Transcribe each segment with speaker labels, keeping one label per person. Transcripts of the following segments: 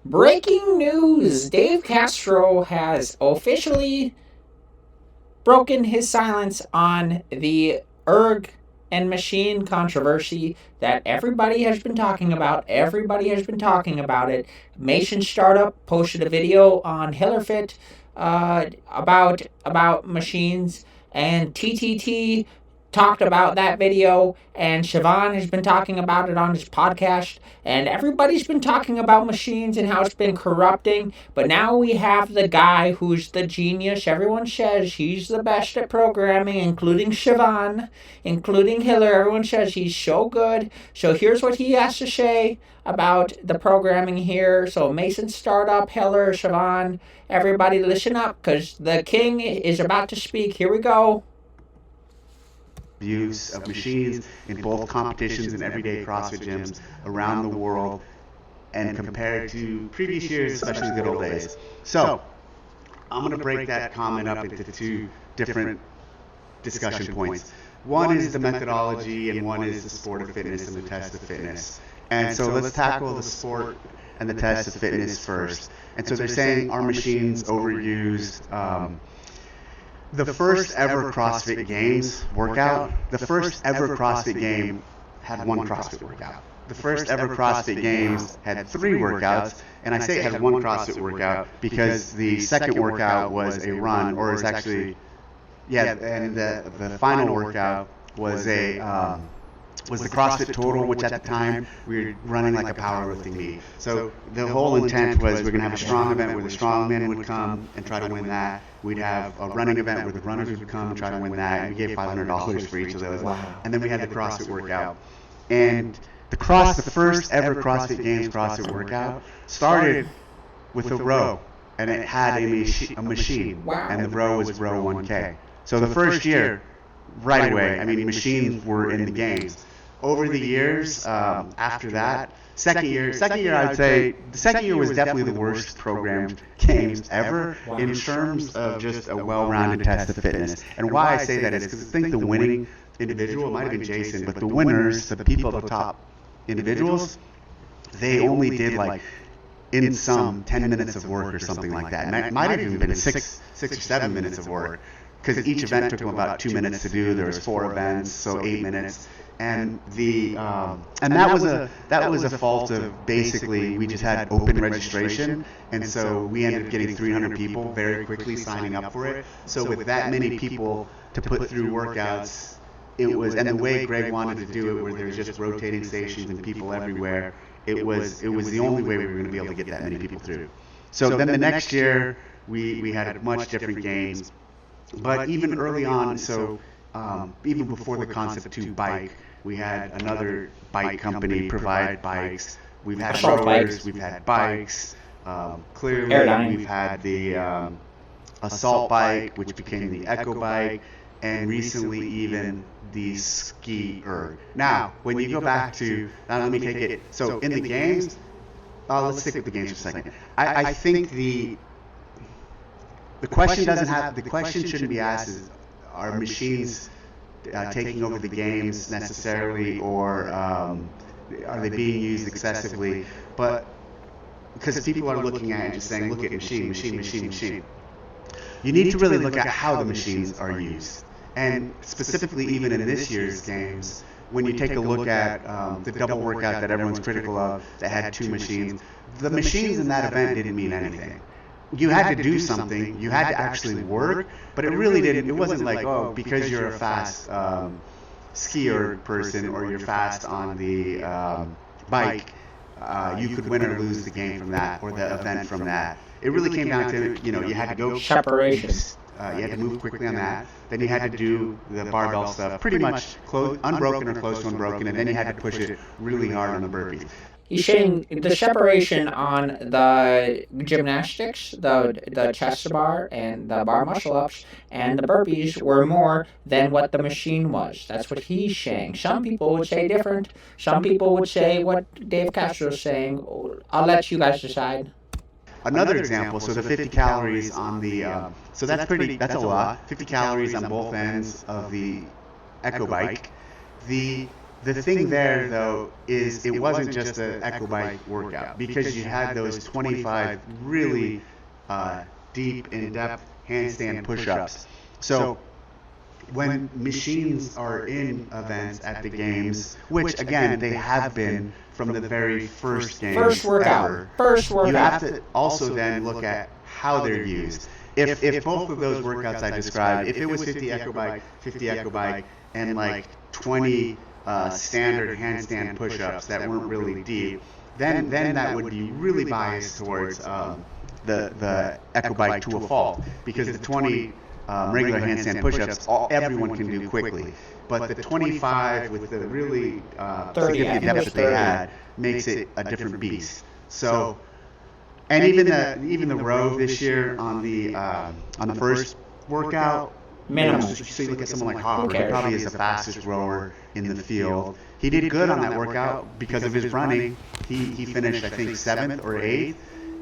Speaker 1: Breaking news! Dave Castro has officially broken his silence on the erg and machine controversy that everybody has been talking about. Everybody has been talking about it. Mason Startup posted a video on Hillerfit about machines, and TTT talked about that video, and Sevan has been talking about it on his podcast, and everybody's been talking about machines and how it's been corrupting. But now we have the guy who's the genius. Everyone says he's the best at programming, including Sevan, including Hiller. Everyone says he's so good. So here's what he has to say about the programming here. So Mason Startup, Hiller, Sevan, everybody listen up, because the king is about to speak. Here we go.
Speaker 2: Use of machines in both competitions and everyday CrossFit gyms around the world, and compared to previous years, especially the good old days. So I'm going to break that comment up into two different discussion points. One is the methodology, and one is the sport of fitness and the test of fitness. And so let's tackle the sport and the test of fitness first. And so they're saying, are machines overused? The first ever CrossFit Games workout, the first ever CrossFit game had one CrossFit workout. The first ever CrossFit Games had 3 workouts, and I say it had one CrossFit workout because the second workout was a run, or it's actually, and the final workout was was the CrossFit Total, which at the time we were running like a powerlifting meet. So the whole intent was we're going to have a strong event where the strong men would come and try to win that. We'd have a running event where the runners would come and try to win that. And we gave $500 for each of those. Wow. And then we had the CrossFit workout. And the first ever CrossFit Games CrossFit workout started with a row, and it had a machine. Wow. And the row was row 1K. So the first year, right away, I mean, machines were in the games. Over the years, after that, second year, I'd say the second year was definitely the worst programmed games ever in terms of just a well-rounded test of fitness. And why I say that is because I think the winning individual, it might have been Jason, but the winners, the people at the top individuals, they only did like in some 10 minutes of work or something like that. And it might have even been 6 or 7 minutes of work, because each event took them about 2 minutes to do. There was 4 events, so 8 minutes. And that was a fault of basically we just had open registration, and so we ended up getting 300 people very quickly signing up for it. So with that many people to put through workouts, it was, and the way Greg wanted to do it, where there was just rotating stations and people everywhere, it was the only way we were going to be able to get that many people through. So then the next year we had much different games, but even early on, so even before the concept to bike, we had another bike company provide bikes. We've had rowers, we've had bikes. Clearly, Airline. We've had the assault bike, which became the echo bike, and recently even the ski erg. Now, when you go back to, now let me take it, so in the games, let's stick with the games for a second. I think the question shouldn't be asked is, are machines taking over the games necessarily, or are they being used excessively? But because people are looking at it and just saying, look at machine. You need to really look at how the machines are used. And specifically, even in this year's games, when you take a look at the double workout that everyone's critical of, that had 2 machines, the machines in that event didn't mean anything. You had to do something, you had to actually work, but it really didn't, it wasn't like, oh, because you're a fast skier person or you're fast on the bike, you could win or lose the game from that, or the event from that. It really came down to, you had to go
Speaker 1: separation.
Speaker 2: You had to move quickly on that. Then you had to do the barbell stuff, pretty much unbroken or close to unbroken, and then you had to push it really hard on the burpees.
Speaker 1: He's saying the separation on the gymnastics, the chest bar and the bar muscle ups and the burpees were more than what the machine was. That's what he's saying. Some people would say different. Some people would say what Dave Castro is saying. I'll let you guys decide.
Speaker 2: Another example, so the 50 calories on the, so that's a lot, 50 calories on both ends of the Echo Bike. The The thing there, though, is it wasn't just an echo bike workout, because you had those 25 really deep, in-depth handstand push-ups. So when machines are in events at the games, which again they have been from the very first games
Speaker 1: First workout.
Speaker 2: you have to also then look at how they're used. If both of those workouts I described, if it was 50 echo bike, and like 20 standard handstand push-ups that weren't really deep, then that would be really biased towards the echo bike to a fault, because the 20 regular handstand push-ups, everyone can do quickly. But the 25 with the really significant depth that they had makes it a different beast. So, and even the row this year on the first workout,
Speaker 1: Minimal.
Speaker 2: So you look at someone like Hopper, he probably is the fastest rower in the field. He did good on that workout because of his running. He finished, I think, 7th or 8th.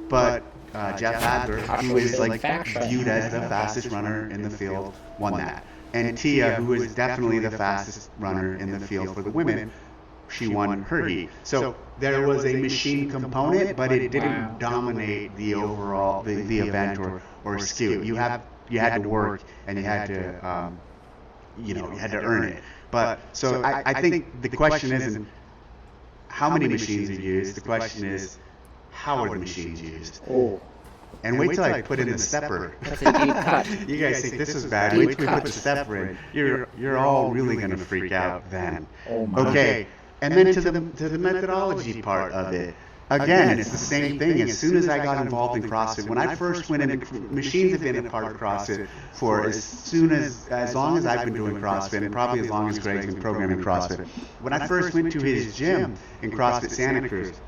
Speaker 2: But Jeff Adler, who is like viewed as the fastest runner in the field, won that. And Tia, who is definitely the fastest runner in the field for the women, she won her heat. So there was a machine component, but it didn't dominate the overall the event or skew. You had to work, and you had to you had to earn it. But so I think the question isn't how many machines are used. The question is, how are the machines used?
Speaker 1: Oh.
Speaker 2: And wait till I put in the stepper.
Speaker 1: That's a deep cut.
Speaker 2: You guys think this is bad. Wait till we put the stepper in. You're all really going to freak out then.
Speaker 1: Oh my.
Speaker 2: Okay. And then to the methodology part of it. Again, it's the same thing. As soon as I got involved in CrossFit, when I first went into machines have been a part of CrossFit for as long as I've been doing CrossFit, and probably as long as Greg's been programming CrossFit. When I first went to his gym in CrossFit Santa Cruz,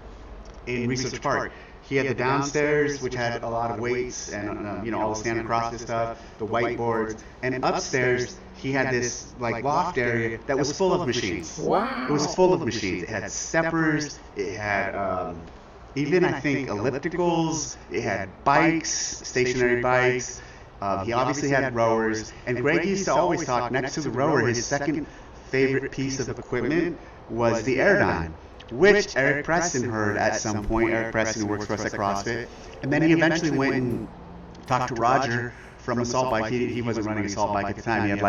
Speaker 2: in Research Park, he had the downstairs, which had a lot of weights and all the standard CrossFit stuff, the whiteboards, and upstairs he had this like loft area that was full of machines.
Speaker 1: Wow.
Speaker 2: It was full of machines. It had steppers. It had even I think ellipticals. It had bikes, stationary bikes. He obviously had rowers. And Greg used to always talk next to the rower. His second favorite piece of equipment was the Airdyne, which Eric Preston heard at some point. Eric Preston, who works for us at CrossFit. And then he eventually went and talked to Roger from Assault Bike. He wasn't running Assault Bike at the time. He had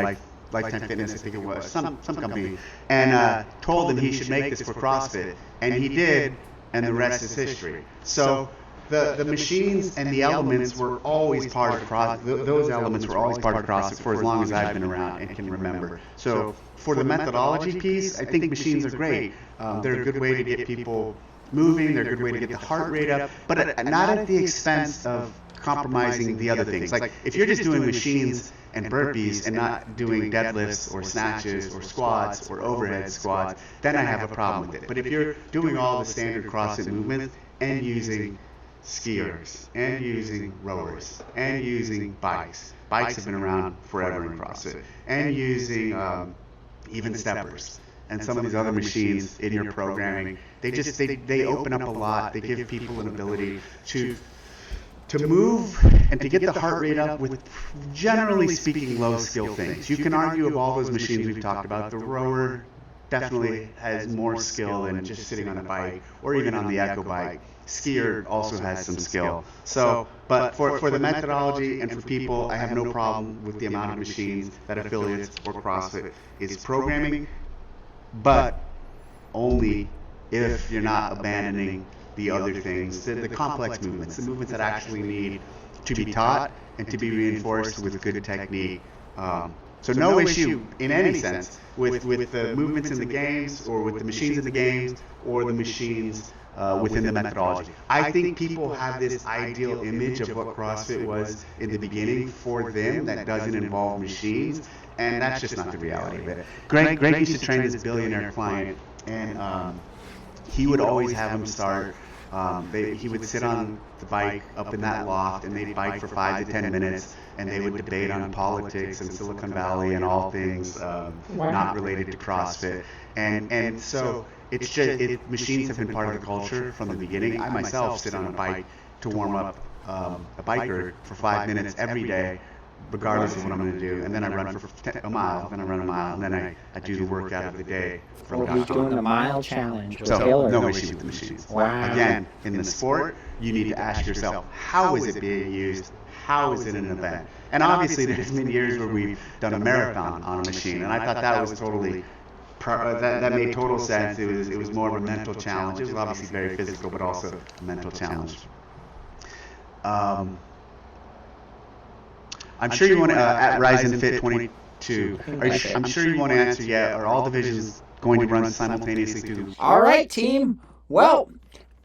Speaker 2: Lifetime Fitness, I think it was, some company. And told him he should make this for CrossFit. And he did, and the rest is history. So the machines and the elements were always part of CrossFit. Those elements were always part of CrossFit for as long as I've been around and can remember. So for the methodology piece, I think machines are great. They're a good way to get people moving. They're a good way to get the heart rate up, but not at the expense of compromising the other things. Like if you're just doing machines and burpees and not doing deadlifts or snatches or squats or overhead squats, then I have a problem with it. But if you're doing all the standard CrossFit movements and using skiers and using rowers and using bikes have been around forever in CrossFit, and using even steppers and some of these other machines in your programming, they open up a lot. They give people an ability to move and to get the heart rate up with, generally speaking, low skill things. You can argue of all those machines we've talked about, the rower definitely has more skill than just sitting on a bike or even on the echo bike. Skier also has some skill. So, but for the methodology and for people, I have no problem with the amount of machines that affiliates or CrossFit is programming, but only if you're not abandoning the other things, the complex movements, the movements that actually need to be taught and to be reinforced with good technique. So no issue in any sense with the movements in the games or with the machines in the games or the machines within the methodology. I think people have this ideal image of what CrossFit was in the beginning for them that doesn't involve machines, and that's just not the reality of it. Greg used to train this billionaire client, and he would always have him start. He would sit on the bike up in that loft, and they'd bike for 5 to 10 minutes, and they would debate on politics and Silicon Valley and all things not related to CrossFit. And so it's just machines have been part of the culture from the beginning. I myself sit on a bike to warm up a biker for 5 minutes every day regardless of what I'm going to do. And then I run for a mile, then I run a mile, and then I do the workout of the day from
Speaker 1: Well, he's
Speaker 2: Castro.
Speaker 1: doing the mile challenge with
Speaker 2: So,
Speaker 1: Hillary.
Speaker 2: no issue with the machines.
Speaker 1: Wow.
Speaker 2: Again, in the sport, you need to ask yourself, how is it being used? How is it an event? And obviously, there's been years where we've done a marathon on a machine, and I thought that was totally, that made total sense. It was more of a mental challenge. It was obviously very physical, but also a mental challenge. I'm sure you want to, at Ryzen Fit 22, I'm sure you want to answer, are all divisions going to run simultaneously through?
Speaker 1: All right, team. Well,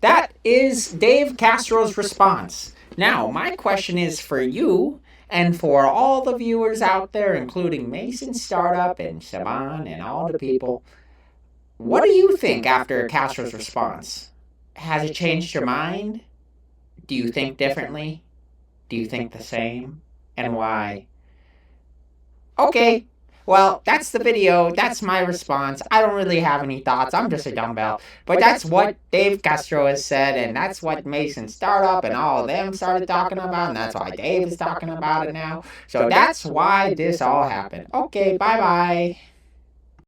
Speaker 1: that is Dave Castro's response. Now, my question is for you and for all the viewers out there, including Mason Startup and Sevan and all the people. What do you think after Castro's response? Has it changed your mind? Do you think differently? Do you think the same? And why? Okay, well, that's the video. That's my response. I don't really have any thoughts. I'm just a dumbbell. But that's what Dave Castro has said, and that's what Mason Startup and all of them started talking about, and that's why Dave is talking about it now. So that's why this all happened. Okay, bye-bye.